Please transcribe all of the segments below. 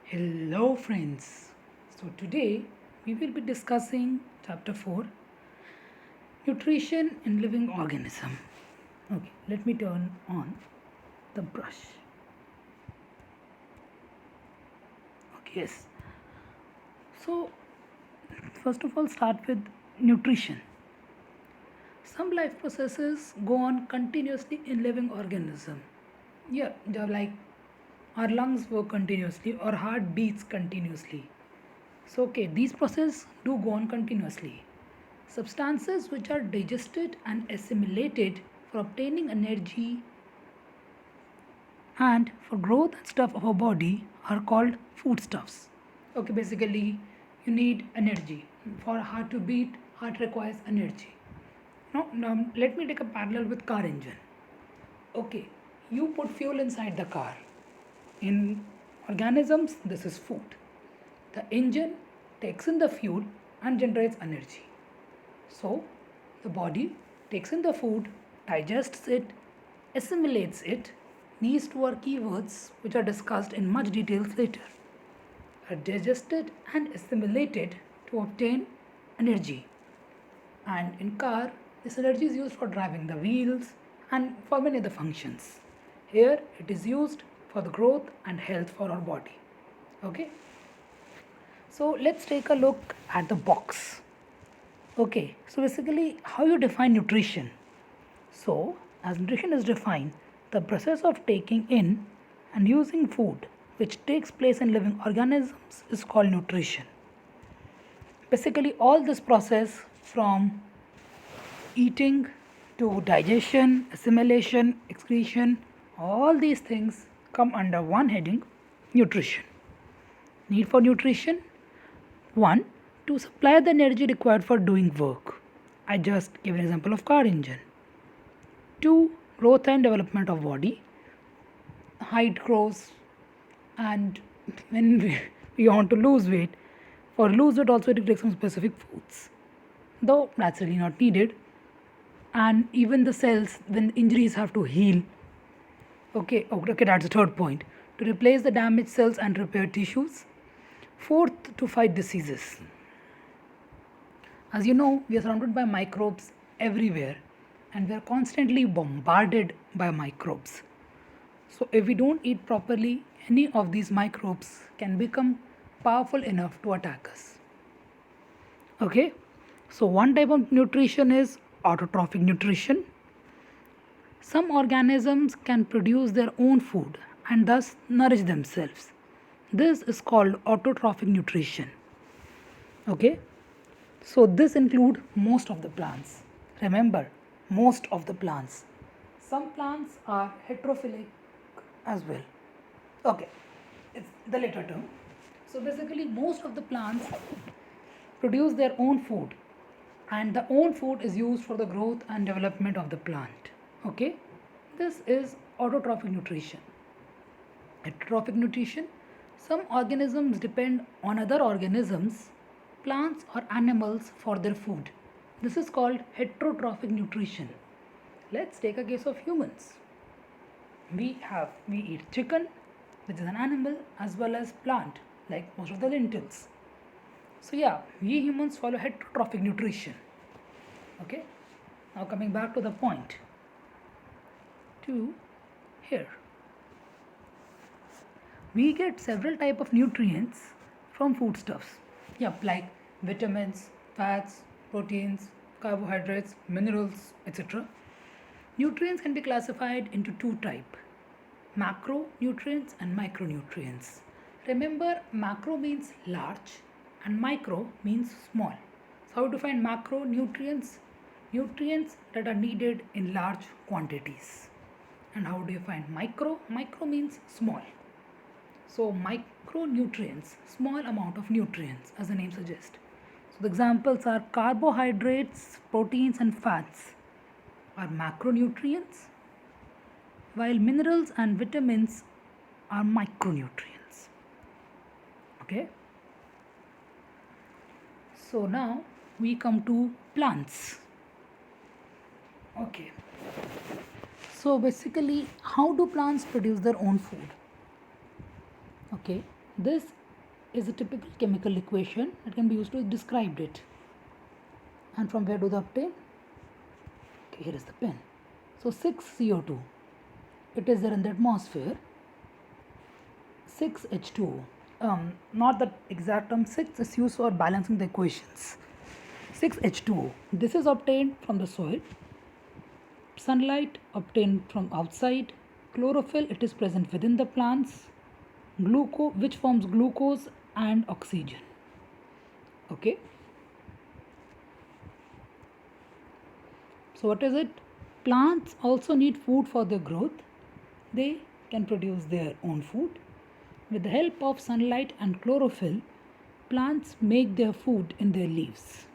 Hello, friends. So, today we will be discussing chapter 4, Nutrition in Living Organism. Okay, let me turn on the brush. Okay, yes. So, first of all, start with nutrition. Some life processes go on continuously in living organism. Yeah, like our lungs work continuously, or heart beats continuously. So, okay, these processes do go on continuously. Substances which are digested and assimilated for obtaining energy and for growth and stuff of our body are called foodstuffs. Okay, basically, you need energy. For heart to beat, heart requires energy. Now let me take a parallel with car engine. Okay, you put fuel inside the car. In organisms, this is food. The engine takes in the fuel and generates energy. So, the body takes in the food, digests it, assimilates it. These two are keywords which are discussed in much details later. Are digested and assimilated to obtain energy. And in car, this energy is used for driving the wheels and for many other functions. Here, it is used for the growth and health for our body. Okay. So let's take a look at the box. Okay, so basically, how you define nutrition? So, as nutrition is defined, the process of taking in and using food which takes place in living organisms is called nutrition. Basically, all this process from eating to digestion, assimilation, excretion, all these things come under one heading nutrition. Need for nutrition: 1. To supply the energy required for doing work. I just gave an example of car engine. 2. Growth and development of body. Height grows, and when we want to lose weight, for lose weight also it takes some specific foods, though that's really not needed. And even the cells, when injuries have to heal. Okay, that's the third point. To replace the damaged cells and repair tissues. Fourth, to fight diseases. As you know, we are surrounded by microbes everywhere and we are constantly bombarded by microbes. So, if we don't eat properly, any of these microbes can become powerful enough to attack us. Okay, so one type of nutrition is autotrophic nutrition. Some organisms can produce their own food and thus nourish themselves. This is called autotrophic nutrition. Okay, so this include most of the plants. Remember, most of the plants. Some plants are heterophilic as well. Okay, it's the later term. So basically, most of the plants produce their own food, and the own food is used for the growth and development of the plant. Okay, this is autotrophic nutrition. Heterotrophic nutrition: some organisms depend on other organisms, plants or animals for their food. This is called heterotrophic nutrition. Let's take a case of humans. We eat chicken, which is an animal, as well as plant, like most of the lentils. So yeah, we humans follow heterotrophic nutrition. Okay. Now coming back to the point. To here, we get several type of nutrients from foodstuffs. Yep, like vitamins, fats, proteins, carbohydrates, minerals, etc. Nutrients can be classified into two types: macronutrients and micronutrients. Remember, macro means large and micro means small. So how to find macronutrients? Nutrients that are needed in large quantities. And how do you find micro? Micro means small. So micronutrients, small amount of nutrients as the name suggests. So the examples are carbohydrates, proteins and fats are macronutrients, while minerals and vitamins are micronutrients. Okay. So now we come to plants. Okay. So basically, how do plants produce their own food? Okay. This is a typical chemical equation that can be used to describe it. And from where do they obtain? Okay, here is the pen. So 6 CO2, it is there in the atmosphere. 6 H2O. Not the exact term 6 is used for balancing the equations. 6 H2O. This is obtained from the soil. Sunlight obtained from outside. Chlorophyll, it is present within the plants. Glucose, which forms glucose and oxygen. Okay. So what is it? Plants also need food for their growth. They can produce their own food. With the help of sunlight and chlorophyll, plants make their food in their leaves,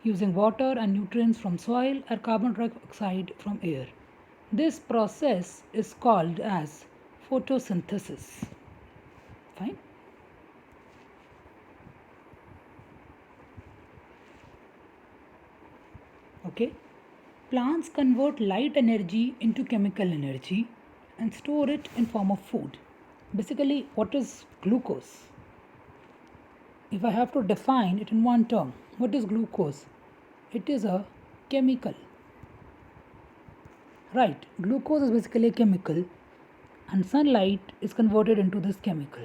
using water and nutrients from soil or carbon dioxide from air. This process is called as photosynthesis. Fine. Okay. Plants convert light energy into chemical energy and store it in form of food. Basically, what is glucose? If I have to define it in one term, what is glucose? It is a chemical. Right, glucose is basically a chemical and sunlight is converted into this chemical.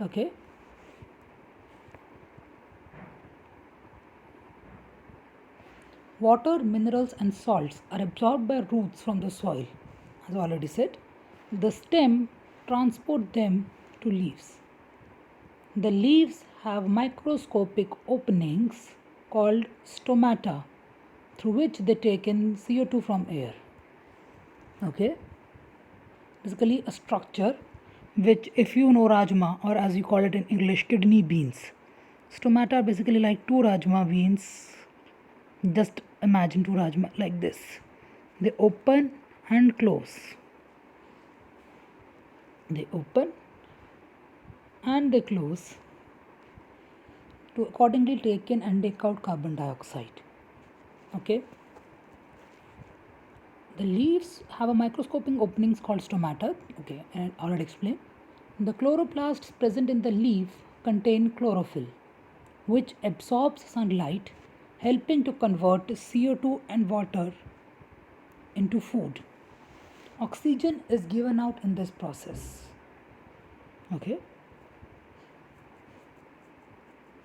Okay. Water, minerals and salts are absorbed by roots from the soil. As I already said, the stem transport them to leaves. The leaves have microscopic openings called stomata through which they take in CO2 from air. Okay. Basically a structure which, if you know rajma, or as you call it in English, kidney beans. Stomata are basically like two rajma beans. Just imagine two rajma like this. They open and close. They open and they close to accordingly take in and take out carbon dioxide. Okay. The leaves have a microscopic openings called stomata. Okay, and I already explained. The chloroplasts present in the leaf contain chlorophyll, which absorbs sunlight, helping to convert CO2 and water into food. Oxygen is given out in this process. Okay.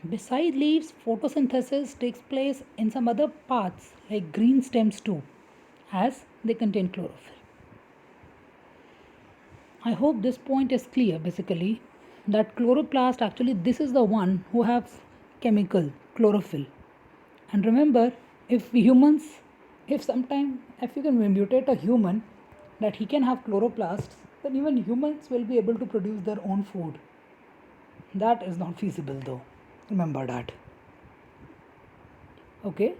Beside leaves, photosynthesis takes place in some other parts like green stems too, as they contain chlorophyll. I hope this point is clear. Basically, that chloroplast, actually this is the one who have chemical chlorophyll. And remember, if humans, if you can mutate a human that he can have chloroplasts, then even humans will be able to produce their own food. That is not feasible though. Remember that. Okay.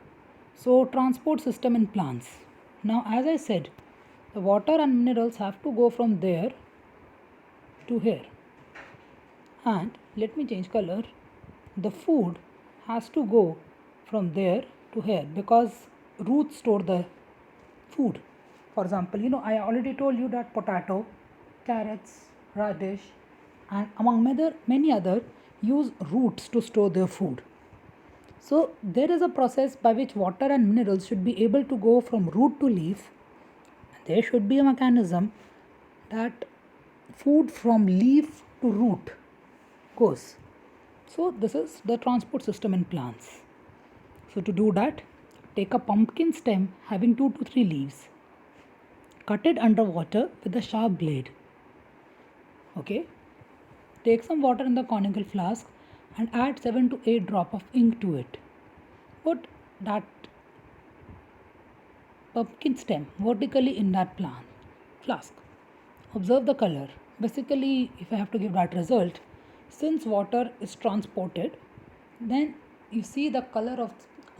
So transport system in plants. Now as I said, the water and minerals have to go from there to here. And let me change color. The food has to go from there to here because roots store the food. For example, I already told you that potato, carrots, radish and among many other use roots to store their food. So there is a process by which water and minerals should be able to go from root to leaf. There should be a mechanism that food from leaf to root goes. So this is the transport system in plants. So to do that, take a pumpkin stem having 2 to 3 leaves. Cut it under water with a sharp blade. Okay. Take some water in the conical flask and add 7 to 8 drops of ink to it. Put that pumpkin stem vertically in that plant flask. Observe the color. Basically, if I have to give that result, since water is transported, then you see the color of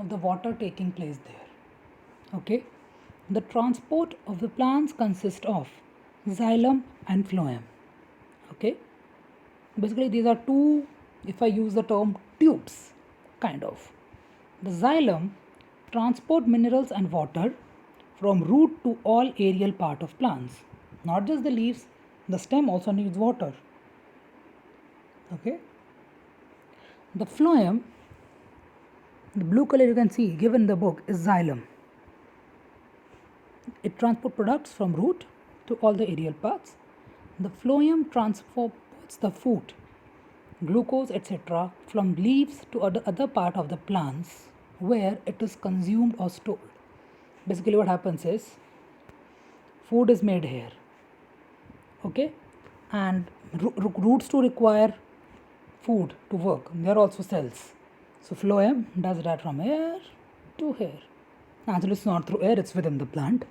the water taking place there. Okay. The transport of the plants consists of xylem and phloem. Okay. Basically, these are two, if I use the term, tubes, kind of. The xylem transport minerals and water from root to all aerial part of plants. Not just the leaves, the stem also needs water. Okay, the phloem, the blue color you can see given in the book, is xylem. It transports products from root to all the aerial parts. The phloem transports the food, glucose, etc., from leaves to other part of the plants where it is consumed or stored. Basically, what happens is food is made here, okay, and roots to require food to work. They are also cells. So phloem does that from here to here. Actually, it's not through air; it's within the plant.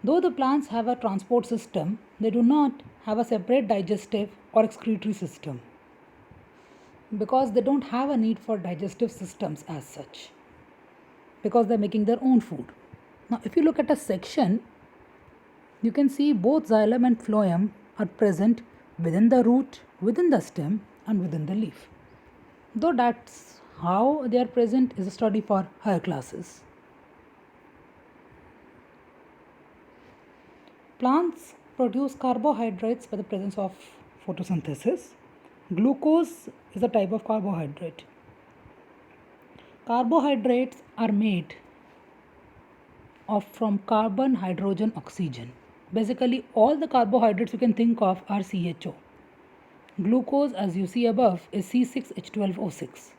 Though the plants have a transport system, they do not have a separate digestive or excretory system because they don't have a need for digestive systems as such because they're making their own food. Now, if you look at a section, you can see both xylem and phloem are present within the root, within the stem, and within the leaf. Though that's how they are present is a study for higher classes. Plants produce carbohydrates by the presence of photosynthesis. Glucose is a type of carbohydrate. Carbohydrates are made from carbon, hydrogen, oxygen. Basically, all the carbohydrates you can think of are CHO. Glucose, as you see above, is C6H12O6.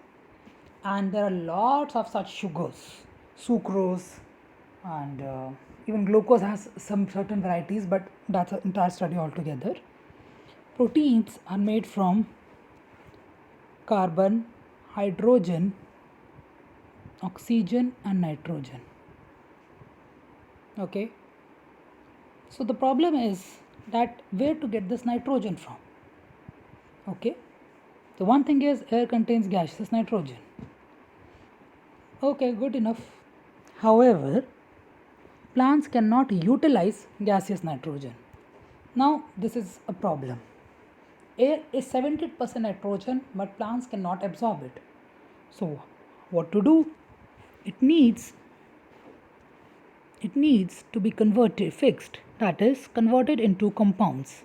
And there are lots of such sugars, sucrose, and even glucose has some certain varieties, but that's an entire study altogether. Proteins are made from carbon, hydrogen, oxygen, and nitrogen. Okay, so the problem is that where to get this nitrogen from? Okay, the one thing is air contains gaseous nitrogen. Okay, good enough. However, plants cannot utilize gaseous nitrogen. Now, this is a problem. Air is 70% nitrogen, but plants cannot absorb it. So, what to do? It needs to be fixed, that is, converted into compounds.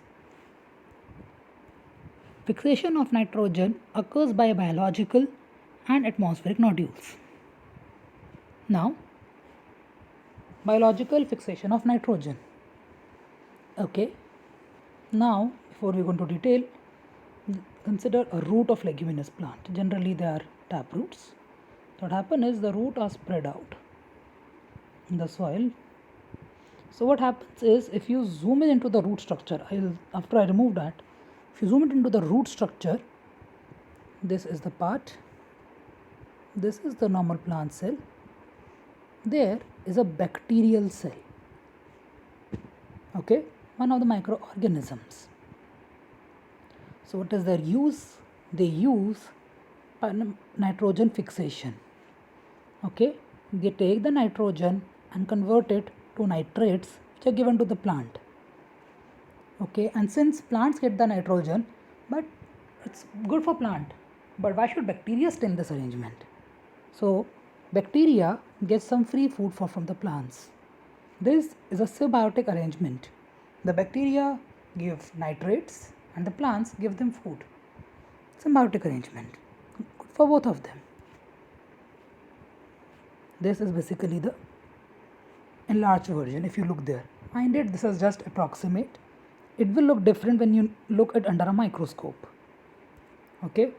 Fixation of nitrogen occurs by biological and atmospheric nodules. Now, biological fixation of nitrogen. Okay, now before we go into detail, consider a root of leguminous plant. Generally, they are tap roots. What happens is the roots are spread out in the soil. So what happens is if you zoom in into the root structure, after I remove that, if you zoom it into the root structure, this is the part, this is the normal plant cell, there is a bacterial cell, okay, one of the microorganisms. So what is their use? They use nitrogen fixation. Okay, they take the nitrogen and convert it to nitrates which are given to the plant. Okay, and since plants get the nitrogen, but it's good for plant, but why should bacteria stay in this arrangement? So bacteria get some free food from the plants. This is a symbiotic arrangement. The bacteria give nitrates and the plants give them food. Symbiotic arrangement, good for both of them. This is basically the enlarged version. If you look there, mind it, this is just approximate. It will look different when you look at under a microscope. Okay,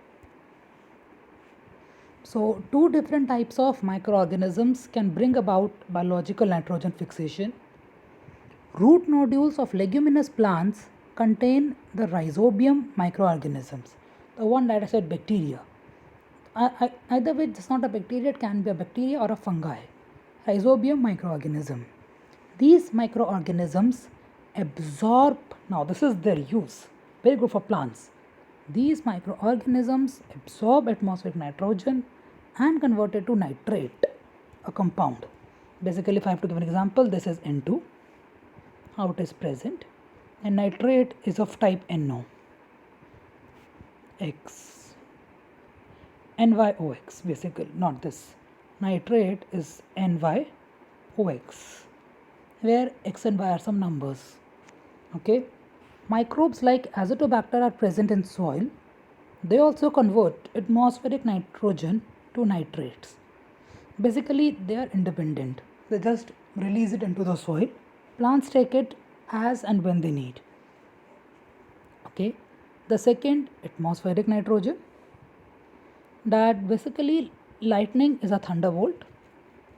so two different types of microorganisms can bring about biological nitrogen fixation. Root nodules of leguminous plants contain the rhizobium microorganisms, the one that I said bacteria. Either way, it's not a bacteria, it can be a bacteria or a fungi. Rhizobium microorganism. These microorganisms absorb, now this is their use, very good for plants. These microorganisms absorb atmospheric nitrogen and convert it to nitrate, a compound. Basically, if I have to give an example, this is N2, how it is present, and nitrate is of type NO, X, NYOX, basically, not this. Nitrate is NYOX, where X and Y are some numbers. Okay, Microbes like Azotobacter are present in soil. They also convert atmospheric nitrogen to nitrates. Basically, they are independent. They just release it into the soil. Plants take it as and when they need. Okay. The second, atmospheric nitrogen. That basically lightning is a thunderbolt.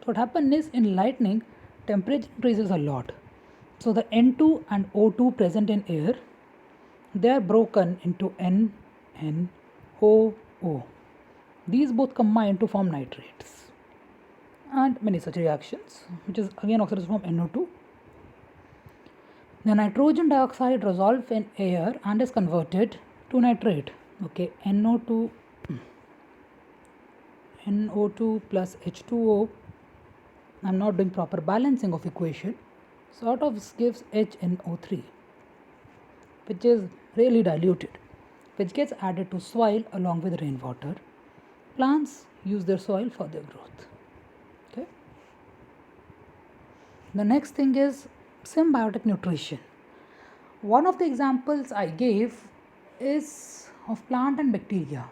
So what happens is in lightning, temperature increases a lot. So the N2 and O2 present in air, they are broken into N, N, O, O. These both combine to form nitrates and many such reactions, which is again oxidized from NO2. The nitrogen dioxide dissolves in air and is converted to nitrate. Okay, NO2 plus H2O. I'm not doing proper balancing of equation. Sort of gives HNO3, which is really diluted, which gets added to soil along with rainwater. Plants use their soil for their growth. Okay. The next thing is symbiotic nutrition. One of the examples I gave is of plant and bacteria.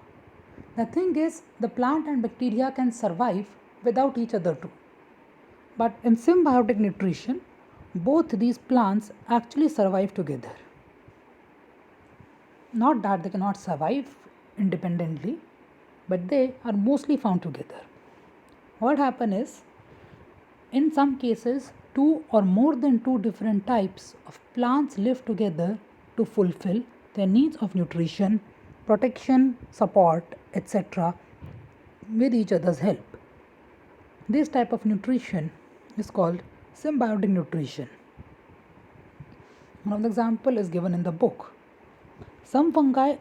The thing is, the plant and bacteria can survive without each other too. But in symbiotic nutrition, both these plants actually survive together. Not that they cannot survive independently, but they are mostly found together. What happens is, in some cases, two or more than two different types of plants live together to fulfill their needs of nutrition, protection, support, etc. with each other's help. This type of nutrition is called symbiotic nutrition. One of the example is given in the book. Some fungi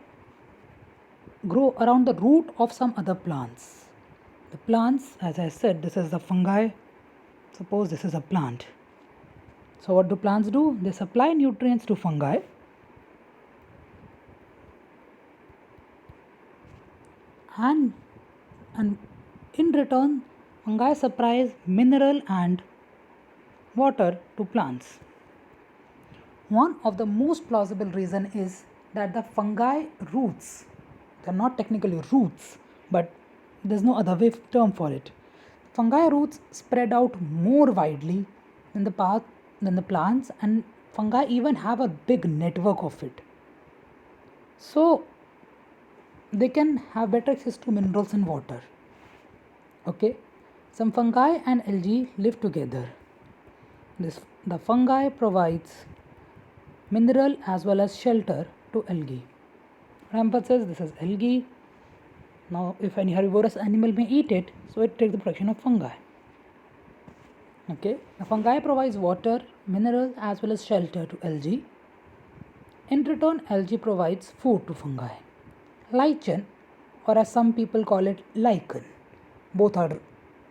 grow around the root of some other plants. The plants, as I said, this is the fungi. Suppose this is a plant. So what do plants do? They supply nutrients to fungi. And in return, fungi supply mineral and water to plants. One of the most plausible reason is that the fungi roots, they are not technically roots, but there's no other way term for it. Fungi roots spread out more widely than the plants, and fungi even have a big network of it. So they can have better access to minerals and water. Okay, some fungi and algae live together. The fungi provides mineral as well as shelter to algae. Rampart says this is algae. Now, if any herbivorous animal may eat it, so it takes the protection of fungi. Okay, the fungi provides water, mineral as well as shelter to algae. In return, algae provides food to fungi. Lichen, or as some people call it, lichen. Both are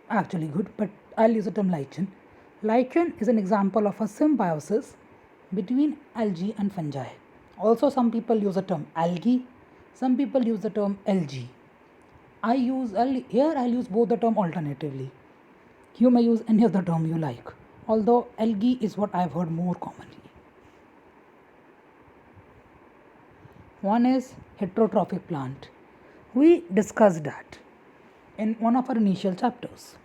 actually good, but I'll use the term lichen. Lichen is an example of a symbiosis between algae and fungi. Also, some people use the term algae, some people use the term algae. I'll use both the term alternatively. You may use any of the term you like, although algae is what I've heard more commonly. One is heterotrophic plant. We discussed that in one of our initial chapters.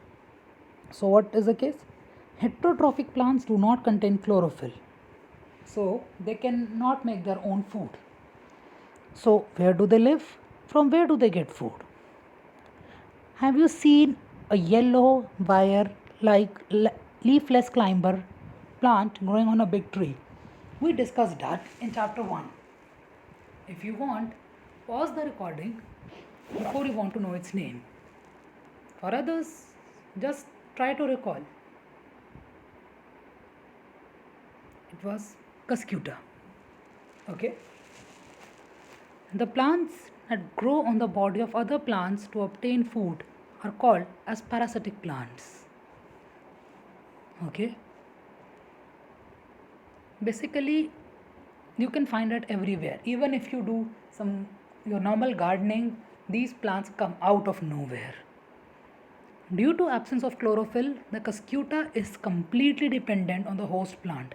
So what is the case? Heterotrophic plants do not contain chlorophyll, so they cannot make their own food. So where do they live? From where do they get food? Have you seen a yellow wire like leafless climber plant growing on a big tree? We discussed that in chapter 1. If you want, pause the recording before you want to know its name. For others, just try to recall. It was Cuscuta. Okay. The plants that grow on the body of other plants to obtain food are called as parasitic plants. Okay. Basically, you can find it everywhere. Even if you do your normal gardening, these plants come out of nowhere. Due to absence of chlorophyll, the Cuscuta is completely dependent on the host plant,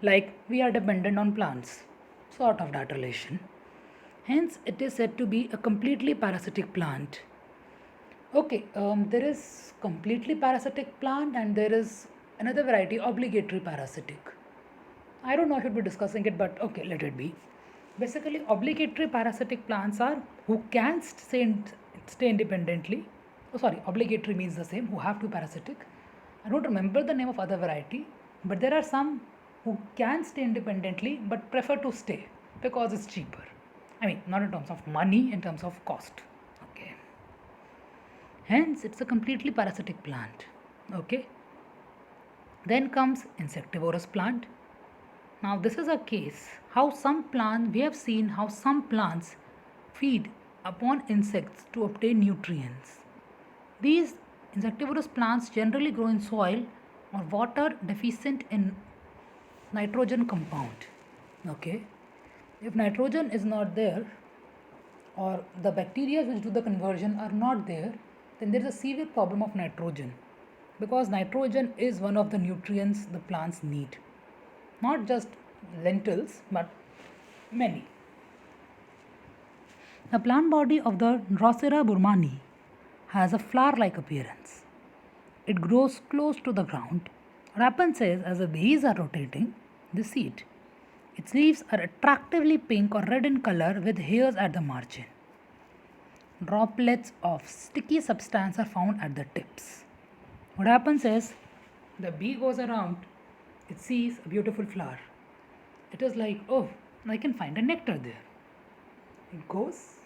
like we are dependent on plants. sort of that relation. Hence, it is said to be a completely parasitic plant. Okay, there is completely parasitic plant and there is another variety, obligatory parasitic. I don't know if I should be discussing it, but okay, let it be. Basically, obligatory parasitic plants are who can stay independently. Oh, sorry, obligatory means the same, who have to parasitic. I don't remember the name of other variety, but there are some who can stay independently but prefer to stay because it's cheaper. I mean, not in terms of money, in terms of cost. Okay. Hence, it's a completely parasitic plant. Okay. Then comes insectivorous plant. Now, this is a case how some plants, we have seen how some plants feed upon insects to obtain nutrients. These insectivorous plants generally grow in soil or water deficient in nitrogen compound. Okay, if nitrogen is not there or the bacteria which do the conversion are not there, then there is a severe problem of nitrogen because nitrogen is one of the nutrients the plants need, not just lentils but many. The plant body of the Drosera burmani has a flower like appearance. It grows close to the ground. What happens is, as the bees are rotating the seed, its leaves are attractively pink or red in color with hairs at the margin. Droplets of sticky substance are found at the tips. What happens is, the bee goes around, it sees a beautiful flower. It is like, oh, I can find a nectar there. It goes,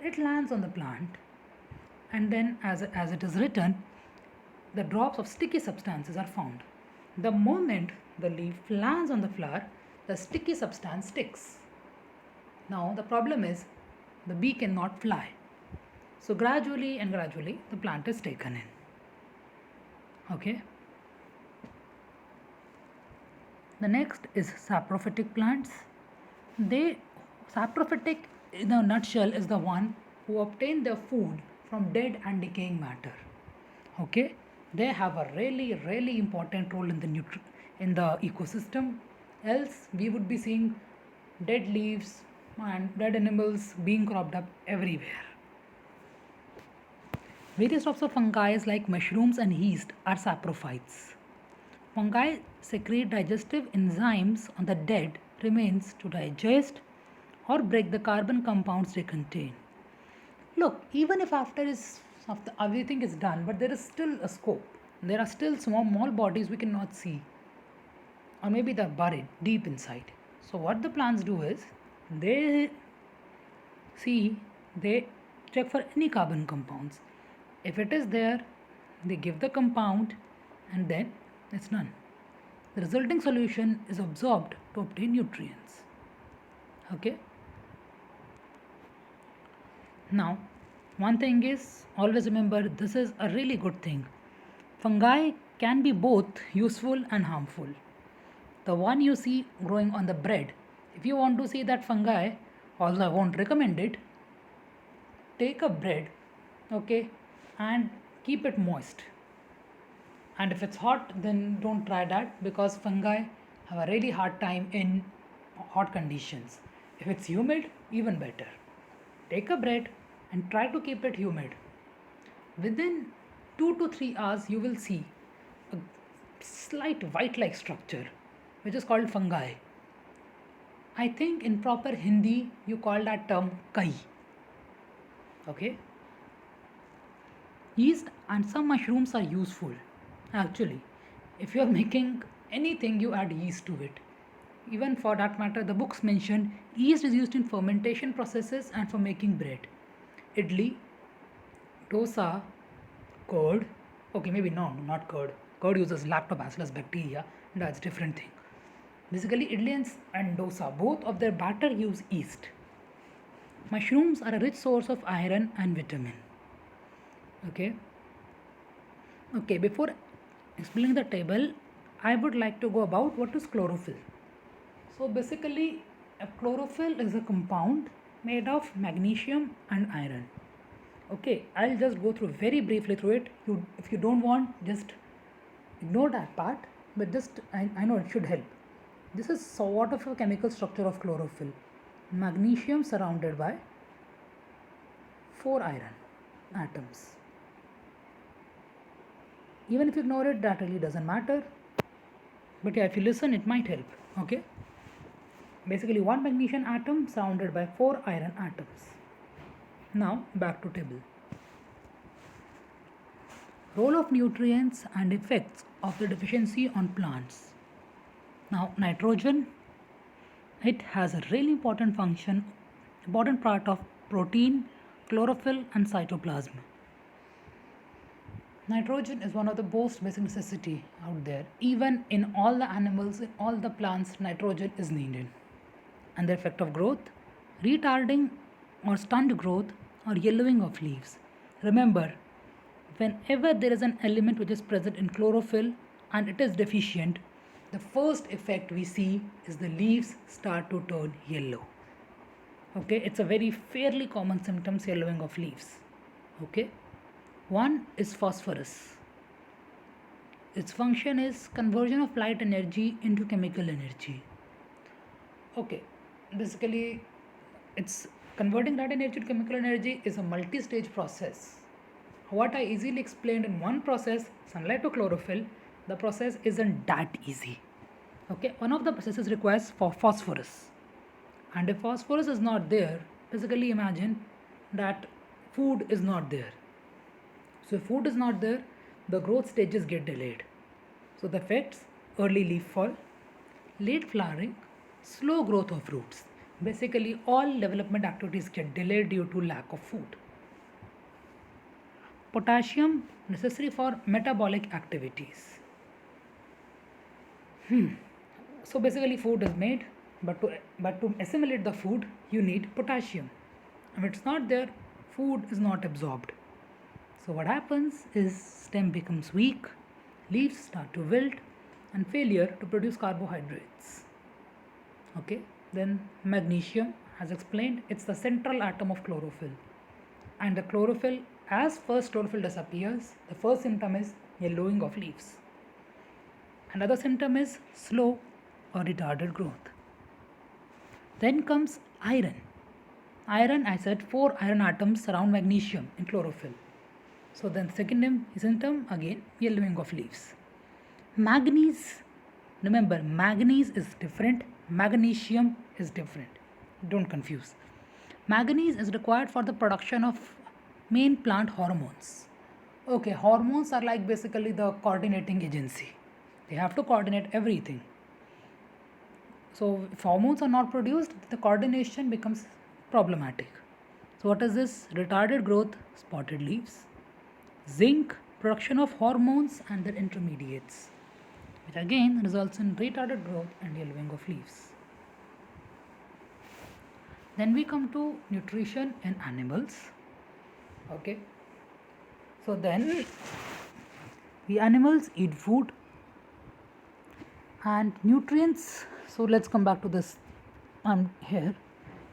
it lands on the plant, and then, as it is written, the drops of sticky substances are found. The moment the leaf lands on the flower, the sticky substance sticks. Now, the problem is the bee cannot fly. So, gradually and gradually, the plant is taken in. Okay. The next is saprophytic plants. They saprophytic in a nutshell is the one who obtain their food from dead and decaying matter. Okay, they have a really important role in the ecosystem. Else we would be seeing dead leaves and dead animals being cropped up everywhere. Various types of fungi like mushrooms and yeast are saprophytes. Fungi secrete digestive enzymes on the dead remains to digest or break the carbon compounds they contain. Look, even if after everything is done, but there is still a scope. There are still small bodies we cannot see, or maybe they're buried deep inside. So what the plants do is they they check for any carbon compounds. If it is there, they give the compound, and then it's done. The resulting solution is absorbed to obtain nutrients. Okay. Now, one thing is, always remember this is a really good thing. Fungi can be both useful and harmful. The one you see growing on the bread, if you want to see that fungi, although I won't recommend it, take a bread, okay, and keep it moist. And if it's hot, then don't try that because fungi have a really hard time in hot conditions. If it's humid, even better. Take a bread and try to keep it humid. Within 2 to 3 hours, you will see a slight white like structure which is called fungi. I think in proper Hindi, you call that term kai. Okay. Yeast and some mushrooms are useful. Actually, if you are making anything, you add yeast to it. Even for that matter, the books mention yeast is used in fermentation processes and for making bread. Idli, dosa, curd. Okay, maybe no, not curd. Curd uses lactobacillus bacteria, that's different thing. Basically, idli and dosa, both of their batter use yeast. Mushrooms are a rich source of iron and vitamin. Okay. Okay, before explaining the table, I would like to go about what is chlorophyll. So basically, a chlorophyll is a compound made of magnesium and iron. Okay, I'll just go through very briefly through it. If you don't want, just ignore that part, but just I know it should help. This is sort of a chemical structure of chlorophyll. Magnesium surrounded by 4 iron atoms. Even if you ignore it, that really doesn't matter. But yeah, if you listen, it might help. Okay. Basically, one magnesium atom surrounded by 4 iron atoms. Now back to table. Role of nutrients and effects of the deficiency on plants. Now nitrogen, it has a really important function, important part of protein, chlorophyll and cytoplasm. Nitrogen is one of the most basic necessity out there. Even in all the animals, in all the plants, nitrogen is needed. And the effect of growth, retarding or stunned growth or yellowing of leaves. Remember, whenever there is an element which is present in chlorophyll and it is deficient, the first effect we see is the leaves start to turn yellow. Okay, it's a very fairly common symptom, yellowing of leaves. Okay, one is phosphorus. Its function is conversion of light energy into chemical energy. Okay, basically it's converting light energy to chemical energy is a multi-stage process. What I easily explained in one process, sunlight to chlorophyll, the process isn't that easy. Okay, one of the processes requires for phosphorus, and if phosphorus is not there, basically imagine that food is not there. So if food is not there, the growth stages get delayed. So the effects: early leaf fall, late flowering, slow growth of roots. Basically all development activities get delayed due to lack of food. Potassium necessary for metabolic activities. So basically food is made, but to assimilate the food you need potassium. If it's not there, food is not absorbed. So what happens is stem becomes weak, leaves start to wilt, and failure to produce carbohydrates. Okay, then magnesium, as explained, it's the central atom of chlorophyll. And the chlorophyll, as first chlorophyll disappears, the first symptom is yellowing of leaves. Another symptom is slow or retarded growth. Then comes iron. Iron, I said 4 iron atoms surround magnesium in chlorophyll. So then second symptom again yellowing of leaves. Manganese, remember manganese is different, magnesium is different. Don't confuse. Manganese is required for the production of main plant hormones. Okay, hormones are like basically the coordinating agency. They have to coordinate everything. So if hormones are not produced, the coordination becomes problematic. So what is this? Retarded growth, spotted leaves. Zinc, production of hormones and their intermediates, which again results in retarded growth and yellowing of leaves. Then we come to nutrition in animals. Okay, so then we animals eat food and nutrients. So let's come back to this here.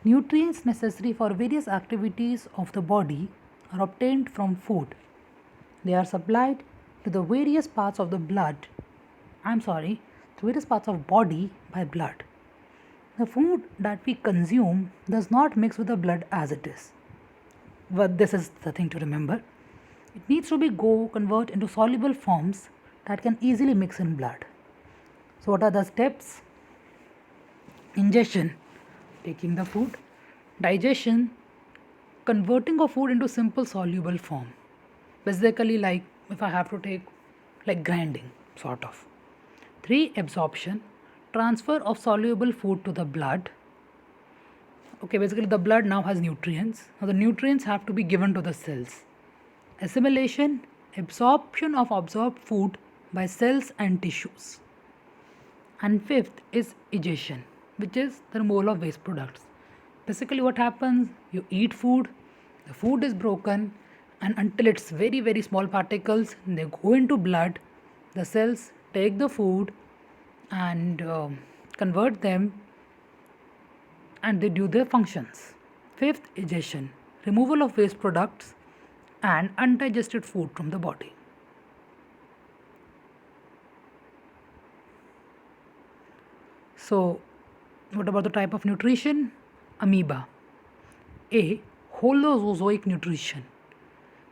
Nutrients necessary for various activities of the body are obtained from food. They are supplied to the various parts of the various parts of body by blood. The food that we consume does not mix with the blood as it is. But this is the thing to remember. It needs to be convert into soluble forms that can easily mix in blood. So what are the steps? Ingestion, taking the food. Digestion, converting of food into simple soluble form. Basically like if I have to take like grinding sort of. 3. Absorption, transfer of soluble food to the blood. Okay, basically the blood now has nutrients. Now the nutrients have to be given to the cells. Assimilation, absorption of absorbed food by cells and tissues. And 5th is egestion, which is the removal of waste products. Basically what happens, you eat food, the food is broken, and until it's very very small particles, they go into blood, the cells take the food and convert them and they do their functions. 5th, egestion, removal of waste products and undigested food from the body. So, what about the type of nutrition? Amoeba. A. Holozoic nutrition.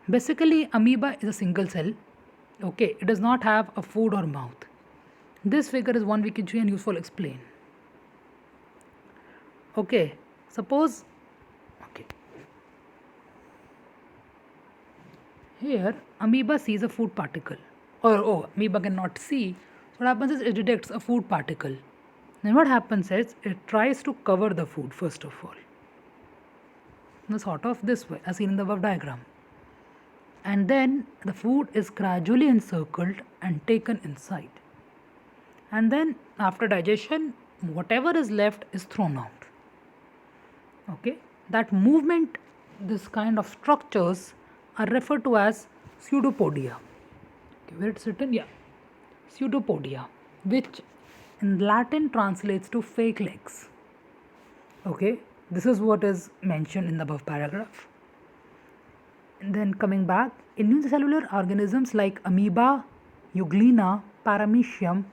Basically, amoeba is a single cell. Okay, it does not have a food or mouth. This figure is one we can use for explain. Okay, suppose, okay, here amoeba sees a food particle, or amoeba cannot see. So what happens is it detects a food particle. Then what happens is it tries to cover the food first of all. Now sort of this way, as seen in the above diagram. And then the food is gradually encircled and taken inside. And then after digestion, whatever is left is thrown out. Okay, that movement, this kind of structures are referred to as pseudopodia. Okay, where it's written, yeah, pseudopodia, which in Latin translates to fake legs. Okay, this is what is mentioned in the above paragraph. And then coming back, in unicellular organisms like amoeba, euglena, paramecium,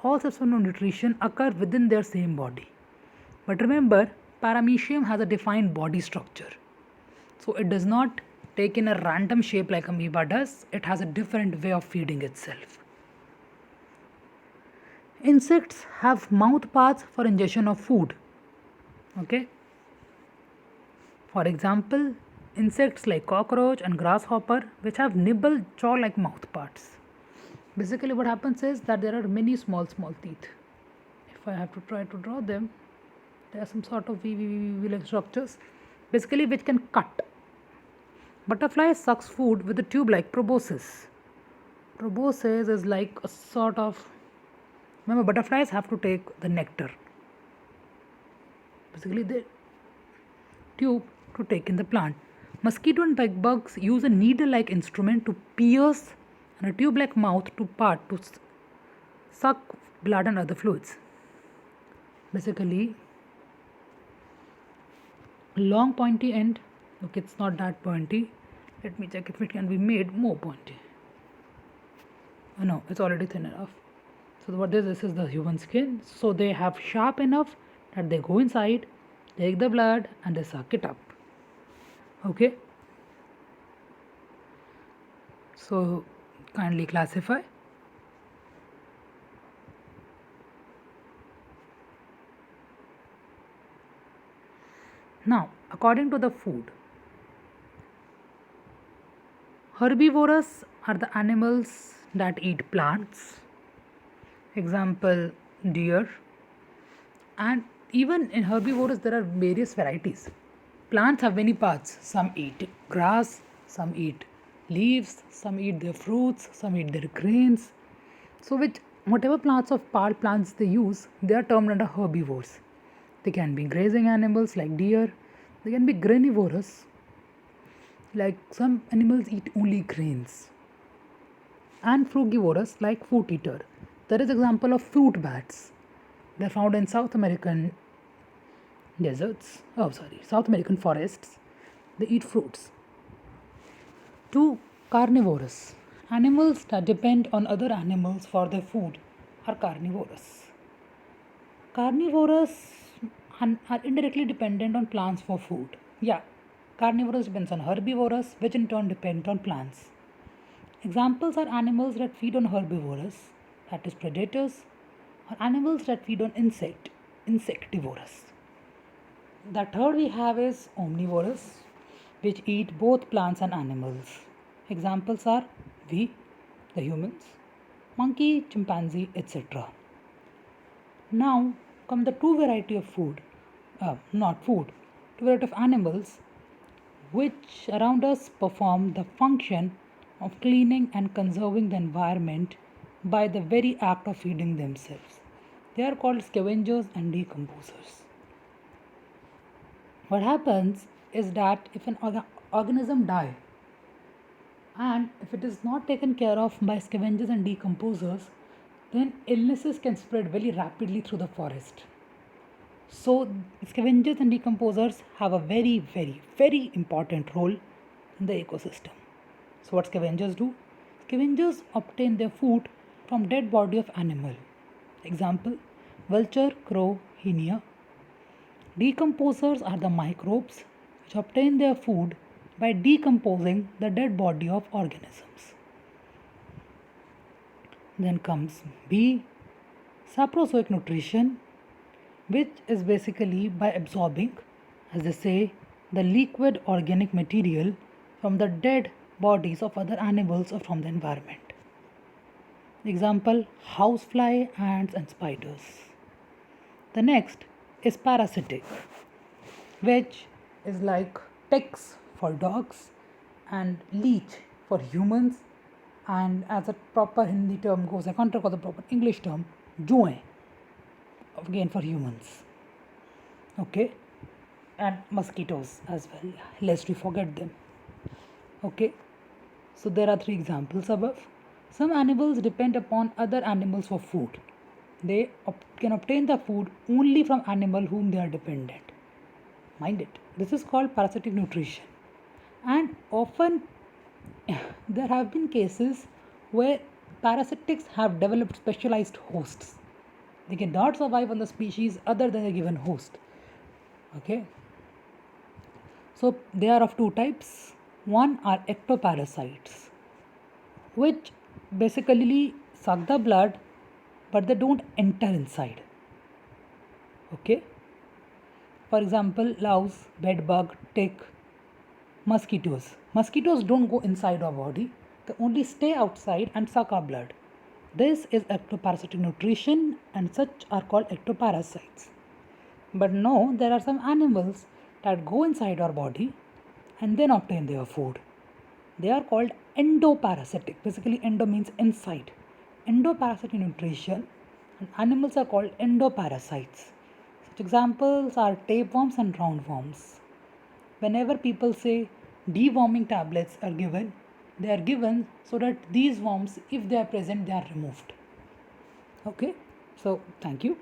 all sorts of nutrition occur within their same body. But remember, paramecium has a defined body structure. So it does not take in a random shape like amoeba does, it has a different way of feeding itself. Insects have mouth parts for ingestion of food. Okay. For example, insects like cockroach and grasshopper, which have nibble jaw like mouth parts. Basically what happens is that there are many small teeth. If I have to try to draw them, there are some sort of like structures basically which can cut. Butterfly sucks food with a tube like proboscis. Proboscis is like a sort of, remember butterflies have to take the nectar. Basically the tube to take in the plant. Mosquito and bed bugs use a needle-like instrument to pierce and a tube-like mouth to part to suck blood and other fluids. Basically, long pointy end. Okay, it's not that pointy. Let me check if it can be made more pointy. Oh, no, it's already thin enough. So what this is the human skin. So they have sharp enough that they go inside, take the blood and they suck it up. Okay. So kindly classify. Now, according to the food, herbivorous are the animals that eat plants. Example, deer. And even in herbivorous, there are various varieties. Plants have many parts. Some eat grass, some eat leaves, some eat their fruits, some eat their grains. So, whatever plants they use, they are termed under herbivores. They can be grazing animals like deer. They can be granivorous, like some animals eat only grains. And frugivorous, like fruit eater. There is example of fruit bats. They are found in South American South American forests. They eat fruits. 2. Carnivorous. Animals that depend on other animals for their food are carnivorous. Carnivorous are indirectly dependent on plants for food. Yeah, carnivorous depends on herbivorous, which in turn depend on plants. Examples are animals that feed on herbivorous, that is predators, or animals that feed on insectivorous. The third we have is omnivorous, which eat both plants and animals. Examples are we, the humans, monkey, chimpanzee, etc. Now come the two variety of food, two variety of animals which around us perform the function of cleaning and conserving the environment by the very act of feeding themselves. They are called scavengers and decomposers. What happens is that if an organism dies and if it is not taken care of by scavengers and decomposers, then illnesses can spread very rapidly through the forest. So scavengers and decomposers have a very, very, very important role in the ecosystem. So what scavengers do? Scavengers obtain their food from dead body of animal. Example, vulture, crow, hyena. Decomposers are the microbes which obtain their food by decomposing the dead body of organisms. Then comes B, saprozoic nutrition, which is basically by absorbing, as they say, the liquid organic material from the dead bodies of other animals or from the environment. Example, housefly, ants, and spiders. The next is parasitic, which is like ticks for dogs and leech for humans, and as a proper Hindi term goes, I can't recall the proper English term, juin, again for humans. Okay, and mosquitoes as well, lest we forget them. Okay, so there are 3 examples above. Some animals depend upon other animals for food. They can obtain the food only from animal whom they are dependent. Mind it. This is called parasitic nutrition. And often there have been cases where parasitics have developed specialized hosts. They cannot survive on the species other than a given host. Okay. So they are of 2 types. One are ectoparasites, which basically suck the blood but they don't enter inside. Okay. For example, louse, bedbug, tick, mosquitoes. Mosquitoes don't go inside our body, they only stay outside and suck our blood. This is ectoparasitic nutrition and such are called ectoparasites. But no, there are some animals that go inside our body and then obtain their food. They are called endoparasitic. Basically, endo means inside. Endoparasitic nutrition, and animals are called endoparasites. Such examples are tapeworms and roundworms. Whenever people say deworming tablets are given, they are given so that these worms, if they are present, they are removed. Okay, so thank you.